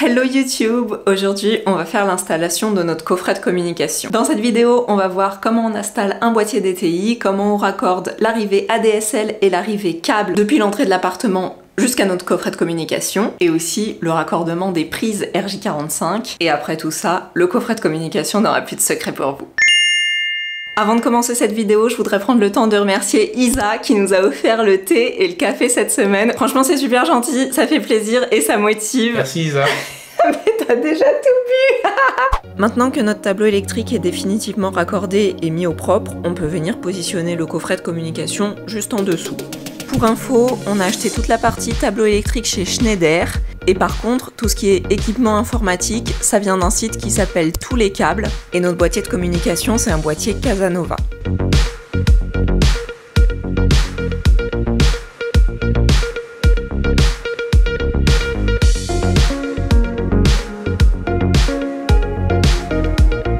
Hello YouTube! Aujourd'hui, on va faire l'installation de notre coffret de communication. Dans cette vidéo, on va voir comment on installe un boîtier DTI, comment on raccorde l'arrivée ADSL et l'arrivée câble depuis l'entrée de l'appartement jusqu'à notre coffret de communication, et aussi le raccordement des prises RJ45. Et après tout ça, le coffret de communication n'aura plus de secret pour vous. Avant de commencer cette vidéo, je voudrais prendre le temps de remercier Isa qui nous a offert le thé et le café cette semaine. Franchement, c'est super gentil, ça fait plaisir et ça motive. Merci Isa. Mais t'as déjà tout bu. Maintenant que notre tableau électrique est définitivement raccordé et mis au propre, on peut venir positionner le coffret de communication juste en dessous. Pour info, on a acheté toute la partie tableau électrique chez Schneider. Et par contre, tout ce qui est équipement informatique, ça vient d'un site qui s'appelle Tous les câbles. Et notre boîtier de communication, c'est un boîtier Casanova.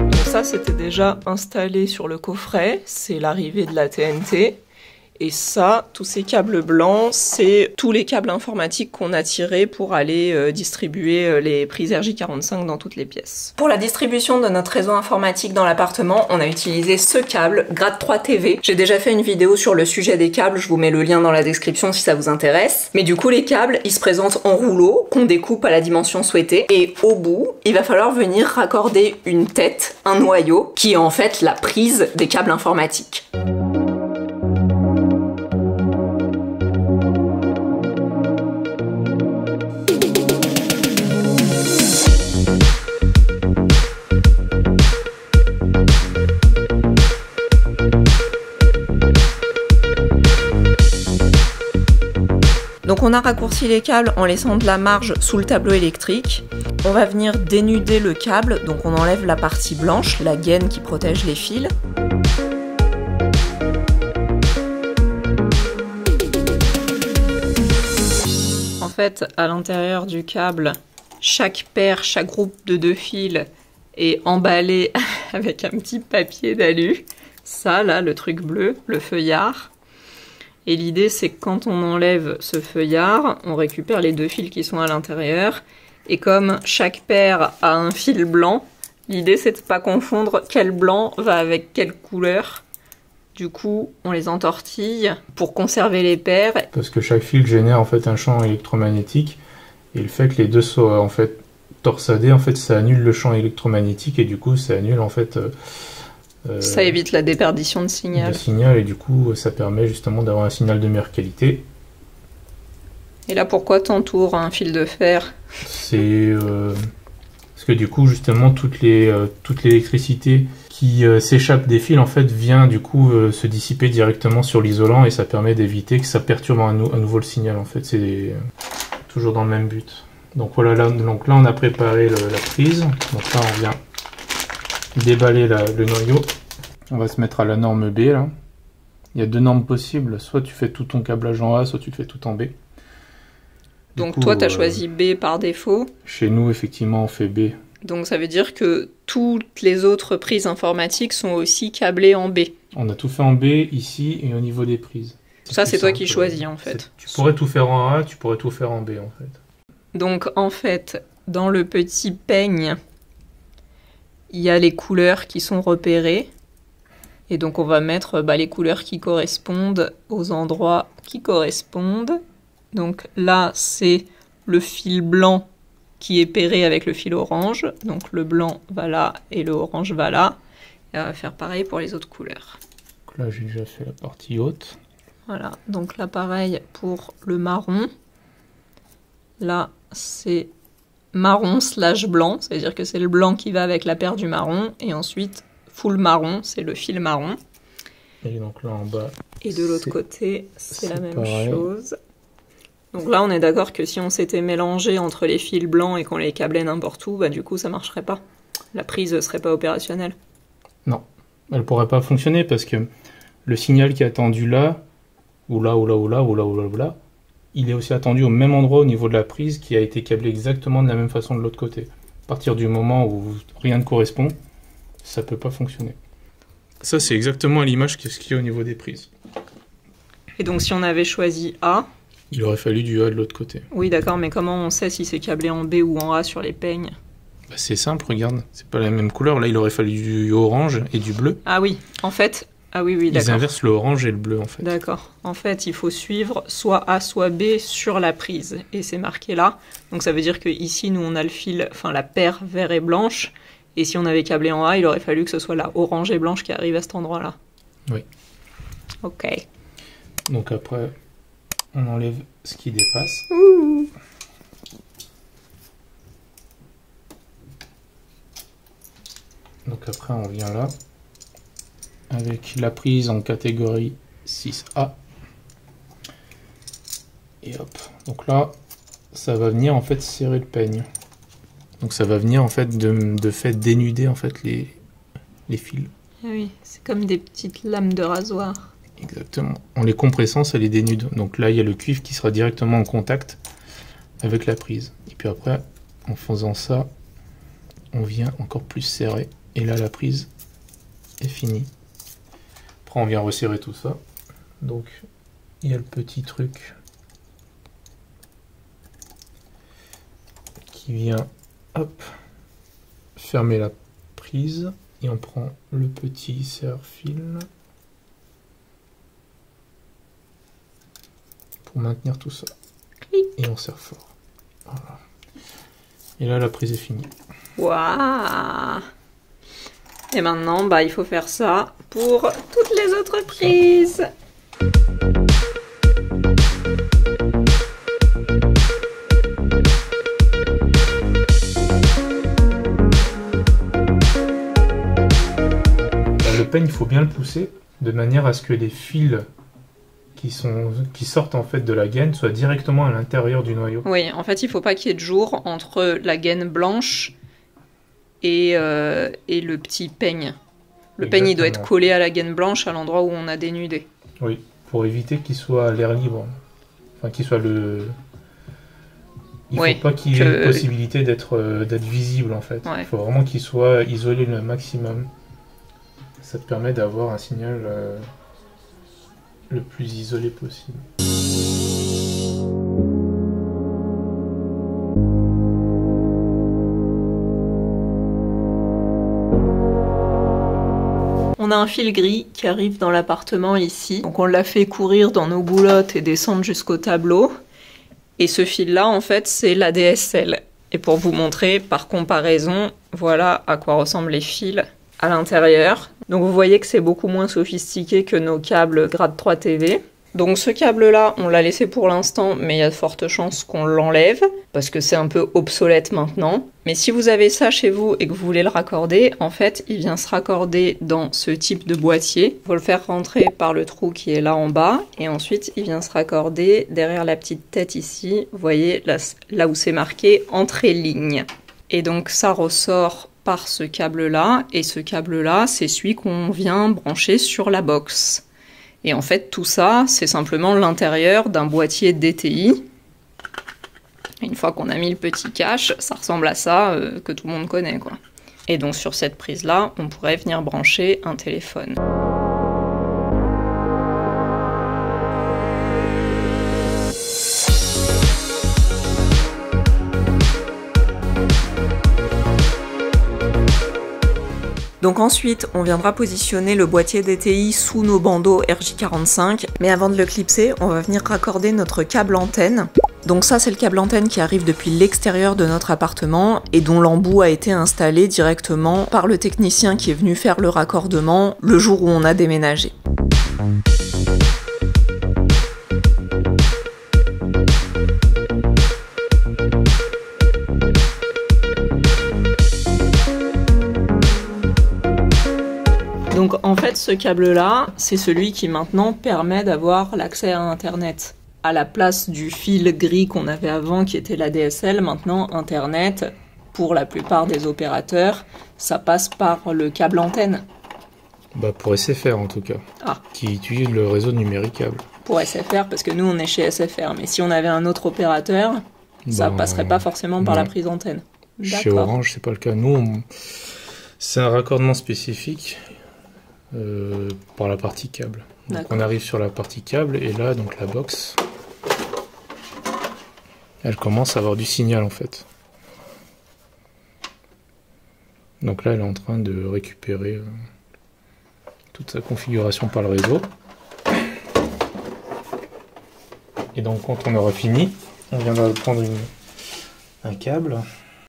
Donc ça, c'était déjà installé sur le coffret. C'est l'arrivée de la TNT. Et ça, tous ces câbles blancs, c'est tous les câbles informatiques qu'on a tirés pour aller distribuer les prises RJ45 dans toutes les pièces. Pour la distribution de notre réseau informatique dans l'appartement, on a utilisé ce câble Grade 3 TV. J'ai déjà fait une vidéo sur le sujet des câbles, je vous mets le lien dans la description si ça vous intéresse. Mais du coup, les câbles, ils se présentent en rouleau, qu'on découpe à la dimension souhaitée. Et au bout, il va falloir venir raccorder une tête, un noyau, qui est en fait la prise des câbles informatiques. Donc on a raccourci les câbles en laissant de la marge sous le tableau électrique. On va venir dénuder le câble, donc on enlève la partie blanche, la gaine qui protège les fils. En fait, à l'intérieur du câble, chaque paire, chaque groupe de 2 fils est emballé avec un petit papier d'alu. Ça, là, le truc bleu, le feuillard. Et l'idée, c'est que quand on enlève ce feuillard, on récupère les 2 fils qui sont à l'intérieur. Et comme chaque paire a un fil blanc, l'idée, c'est de ne pas confondre quel blanc va avec quelle couleur. Du coup, on les entortille pour conserver les paires. Parce que chaque fil génère en fait un champ électromagnétique. Et le fait que les deux soient en fait torsadés, en fait, ça annule le champ électromagnétique. Et du coup, ça annule en fait... ça évite la déperdition de signal. Et du coup, ça permet justement d'avoir un signal de meilleure qualité. Et là, pourquoi t'entoures un fil de fer? C'est parce que du coup, justement, toute l'électricité qui s'échappe des fils, en fait, vient du coup se dissiper directement sur l'isolant et ça permet d'éviter que ça perturbe à nouveau le signal. En fait, c'est toujours dans le même but. Donc voilà, là on a préparé la prise. Donc là, on vient déballer le noyau. On va se mettre à la norme B là. Il y a 2 normes possibles, soit tu fais tout ton câblage en A, soit tu le fais tout en B. Donc toi tu as choisi B par défaut. Chez nous effectivement on fait B. Donc ça veut dire que toutes les autres prises informatiques sont aussi câblées en B. On a tout fait en B ici et au niveau des prises. Ça c'est toi qui choisis en fait. Tu pourrais tout faire en A, tu pourrais tout faire en B en fait. Donc en fait dans le petit peigne, il y a les couleurs qui sont repérées. Et donc on va mettre les couleurs qui correspondent aux endroits qui correspondent. Donc là c'est le fil blanc qui est pairé avec le fil orange. Donc le blanc va là et le orange va là. Et on va faire pareil pour les autres couleurs. Donc là j'ai déjà fait la partie haute. Voilà, donc là pareil pour le marron. Là c'est marron / blanc, ça veut dire que c'est le blanc qui va avec la paire du marron, et ensuite full marron, c'est le fil marron. Et donc là en bas. Et de l'autre côté, c'est la même chose. Donc là on est d'accord que si on s'était mélangé entre les fils blancs et qu'on les câblait n'importe où, du coup ça marcherait pas. La prise serait pas opérationnelle. Non, elle pourrait pas fonctionner parce que le signal qui est attendu là, ou là, ou là, ou là, ou là, ou là, ou là, il est aussi attendu au même endroit au niveau de la prise qui a été câblé exactement de la même façon de l'autre côté. À partir du moment où rien ne correspond, ça peut pas fonctionner. Ça c'est exactement à l'image que ce qu'il y a au niveau des prises. Et donc si on avait choisi A, Il aurait fallu du A de l'autre côté. Oui, d'accord, mais comment on sait si c'est câblé en B ou en A sur les peignes? Bah, c'est simple, regarde. C'est pas la même couleur. Là, il aurait fallu du orange et du bleu. Ah oui, en fait... Ah oui, Ils d'accord. inversent le orange et le bleu, en fait. D'accord. En fait, il faut suivre soit A, soit B sur la prise. Et c'est marqué là. Donc ça veut dire que ici, nous, on a le fil, enfin la paire vert et blanche. Et si on avait câblé en A, il aurait fallu que ce soit la orange et blanche qui arrive à cet endroit-là. Oui. Ok. Donc après, on enlève ce qui dépasse. Ouh. Donc après, on vient là. Avec la prise en catégorie 6A. Et hop. Donc là, ça va venir en fait serrer le peigne. Donc ça va venir en fait de fait dénuder en fait les fils. Ah oui, c'est comme des petites lames de rasoir. Exactement. En les compressant, ça les dénude. Donc là, il y a le cuivre qui sera directement en contact avec la prise. Et puis après, en faisant ça, on vient encore plus serrer. Et là, la prise est finie. Après, on vient resserrer tout ça. Donc, il y a le petit truc qui vient, hop, fermer la prise. Et on prend le petit serre-fil pour maintenir tout ça. Et on serre fort. Voilà. Et là, la prise est finie. Waouh! Et maintenant, bah, il faut faire ça pour toutes les autres prises. Le peigne, il faut bien le pousser de manière à ce que les fils qui sortent en fait de la gaine soient directement à l'intérieur du noyau. Oui, en fait, il faut pas qu'il y ait de jour entre la gaine blanche et le petit peigne. Le peigne, il doit être collé à la gaine blanche à l'endroit où on a dénudé. Oui, pour éviter qu'il soit à l'air libre. Enfin, qu'il soit le... Il ne faut pas qu'il y ait possibilité d'être visible en fait. Ouais. Il faut vraiment qu'il soit isolé le maximum. Ça te permet d'avoir un signal le plus isolé possible. On a un fil gris qui arrive dans l'appartement ici. Donc on l'a fait courir dans nos boulottes et descendre jusqu'au tableau. Et ce fil-là, en fait, c'est l'ADSL. Et pour vous montrer, par comparaison, voilà à quoi ressemblent les fils à l'intérieur. Donc vous voyez que c'est beaucoup moins sophistiqué que nos câbles grade 3 TV. Donc ce câble-là, on l'a laissé pour l'instant, mais il y a de fortes chances qu'on l'enlève, parce que c'est un peu obsolète maintenant. Mais si vous avez ça chez vous et que vous voulez le raccorder, en fait, il vient se raccorder dans ce type de boîtier. Il faut le faire rentrer par le trou qui est là en bas, et ensuite il vient se raccorder derrière la petite tête ici, vous voyez, là où c'est marqué « Entrée ligne ». Et donc ça ressort par ce câble-là, et ce câble-là, c'est celui qu'on vient brancher sur la box. Et en fait, tout ça, c'est simplement l'intérieur d'un boîtier DTI. Une fois qu'on a mis le petit cache, ça ressemble à ça que tout le monde connaît, quoi. Et donc sur cette prise-là, on pourrait venir brancher un téléphone. Donc ensuite, on viendra positionner le boîtier DTI sous nos bandeaux RJ45. Mais avant de le clipser, on va venir raccorder notre câble antenne. Donc ça, c'est le câble antenne qui arrive depuis l'extérieur de notre appartement et dont l'embout a été installé directement par le technicien qui est venu faire le raccordement le jour où on a déménagé. Donc en fait, ce câble-là, c'est celui qui maintenant permet d'avoir l'accès à Internet. À la place du fil gris qu'on avait avant, qui était la DSL, maintenant Internet, pour la plupart des opérateurs, ça passe par le câble antenne. Bah pour SFR en tout cas, qui utilise le réseau numéricable. Pour SFR, parce que nous on est chez SFR, mais si on avait un autre opérateur, ça passerait pas forcément par la prise antenne. Chez Orange, c'est pas le cas. Nous, c'est un raccordement spécifique. Par la partie câble. Donc on arrive sur la partie câble et là donc la box Elle commence à avoir du signal en fait. Donc là, elle est en train de récupérer toute sa configuration par le réseau. Et donc quand on aura fini, on viendra prendre un câble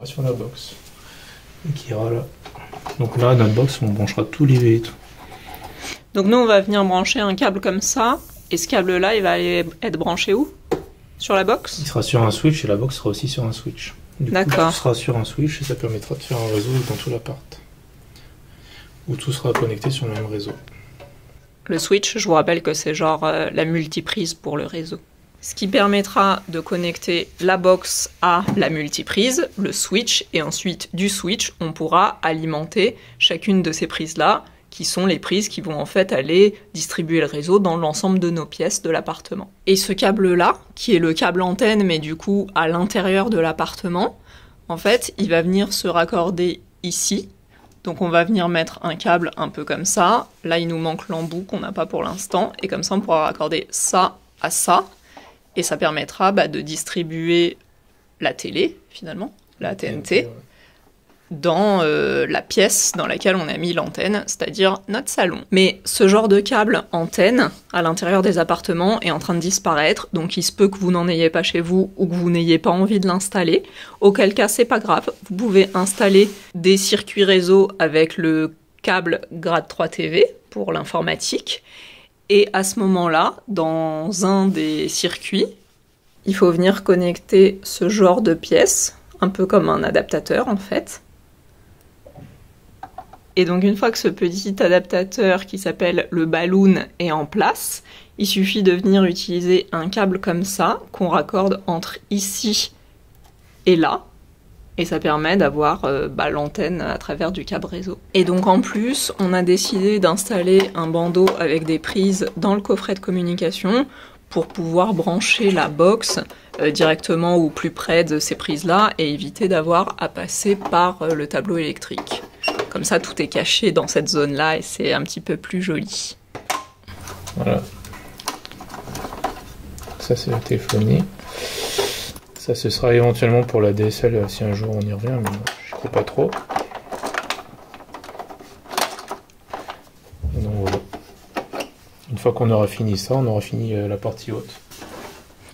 sur la box. Et qui ira là. Donc là, notre box, on branchera tous les et tout. Donc nous, on va venir brancher un câble comme ça. Et ce câble-là, il va aller être branché où? Sur la box? Il sera sur un switch et la box sera aussi sur un switch. D'accord. Tout sera sur un switch et ça permettra de faire un réseau dans tout l'appart. Où tout sera connecté sur le même réseau. Le switch, je vous rappelle que c'est genre la multiprise pour le réseau. Ce qui permettra de connecter la box à la multiprise, le switch, et ensuite du switch, on pourra alimenter chacune de ces prises-là, qui sont les prises qui vont en fait aller distribuer le réseau dans l'ensemble de nos pièces de l'appartement. Et ce câble-là, qui est le câble antenne, mais du coup à l'intérieur de l'appartement, en fait, il va venir se raccorder ici. Donc on va venir mettre un câble un peu comme ça. Là, il nous manque l'embout qu'on n'a pas pour l'instant, et comme ça, on pourra raccorder ça à ça. Et ça permettra de distribuer la télé, finalement, la TNT, dans la pièce dans laquelle on a mis l'antenne, c'est-à-dire notre salon. Mais ce genre de câble antenne, à l'intérieur des appartements, est en train de disparaître, donc il se peut que vous n'en ayez pas chez vous ou que vous n'ayez pas envie de l'installer, auquel cas c'est pas grave, vous pouvez installer des circuits réseau avec le câble Grade 3 TV pour l'informatique. Et à ce moment-là, dans un des circuits, il faut venir connecter ce genre de pièce, un peu comme un adaptateur en fait. Et donc une fois que ce petit adaptateur qui s'appelle le balloon est en place, il suffit de venir utiliser un câble comme ça, qu'on raccorde entre ici et là. Et ça permet d'avoir l'antenne à travers du câble réseau. Et donc en plus, on a décidé d'installer un bandeau avec des prises dans le coffret de communication pour pouvoir brancher la box directement ou plus près de ces prises-là et éviter d'avoir à passer par le tableau électrique. Comme ça, tout est caché dans cette zone-là et c'est un petit peu plus joli. Voilà. Ça, c'est la téléphonie. Ça, ce sera éventuellement pour la DSL si un jour on y revient, mais je crois pas trop. Et donc voilà. Une fois qu'on aura fini ça, on aura fini la partie haute.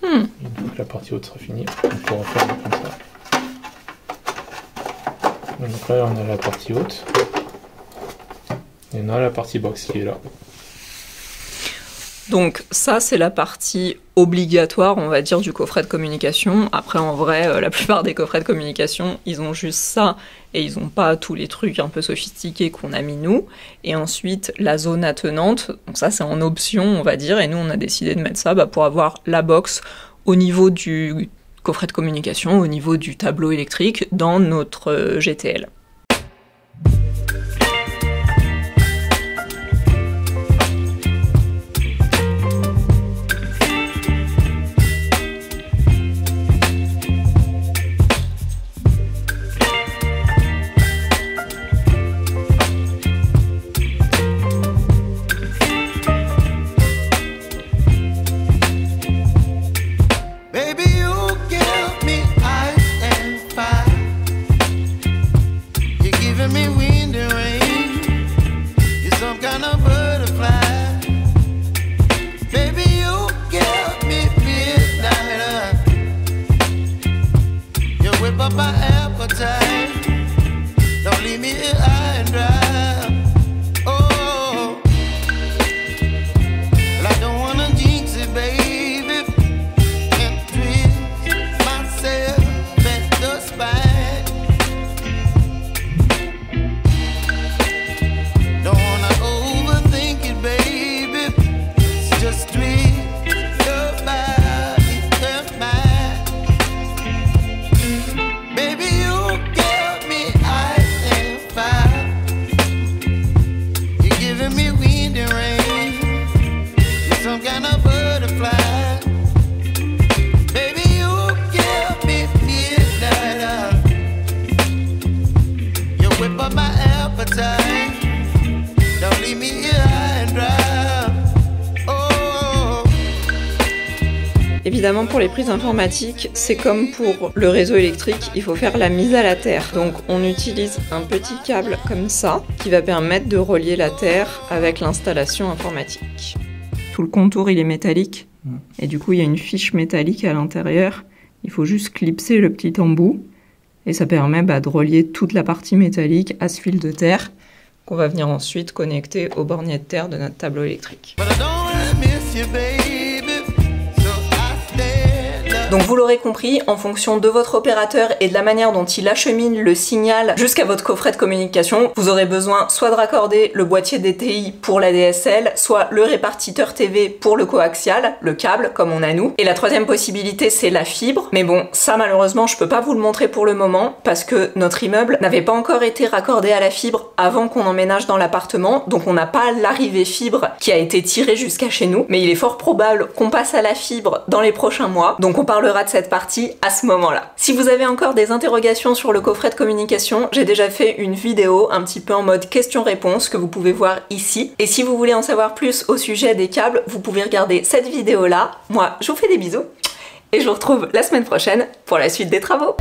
Et une fois que la partie haute sera finie, on pourra faire comme ça. Donc là, on a la partie haute. Et on a la partie box qui est là. Donc ça, c'est la partie obligatoire, on va dire, du coffret de communication. Après, en vrai, la plupart des coffrets de communication, ils ont juste ça et ils n'ont pas tous les trucs un peu sophistiqués qu'on a mis nous. Et ensuite, la zone attenante, donc ça, c'est en option, on va dire. Et nous, on a décidé de mettre ça pour avoir la box au niveau du coffret de communication, au niveau du tableau électrique dans notre GTL. Évidemment, pour les prises informatiques, c'est comme pour le réseau électrique, il faut faire la mise à la terre. Donc on utilise un petit câble comme ça qui va permettre de relier la terre avec l'installation informatique. Tout le contour il est métallique et du coup il y a une fiche métallique à l'intérieur. Il faut juste clipser le petit embout et ça permet de relier toute la partie métallique à ce fil de terre qu'on va venir ensuite connecter au bornier de terre de notre tableau électrique. Donc vous l'aurez compris, en fonction de votre opérateur et de la manière dont il achemine le signal jusqu'à votre coffret de communication, vous aurez besoin soit de raccorder le boîtier DTI pour la DSL, soit le répartiteur TV pour le coaxial, le câble comme on a nous. Et la troisième possibilité c'est la fibre, mais bon ça malheureusement je peux pas vous le montrer pour le moment parce que notre immeuble n'avait pas encore été raccordé à la fibre avant qu'on emménage dans l'appartement, donc on n'a pas l'arrivée fibre qui a été tirée jusqu'à chez nous, mais il est fort probable qu'on passe à la fibre dans les prochains mois, donc on parlera de cette partie à ce moment-là. Si vous avez encore des interrogations sur le coffret de communication, j'ai déjà fait une vidéo un petit peu en mode question-réponse que vous pouvez voir ici. Et si vous voulez en savoir plus au sujet des câbles, vous pouvez regarder cette vidéo-là. Moi, je vous fais des bisous et je vous retrouve la semaine prochaine pour la suite des travaux.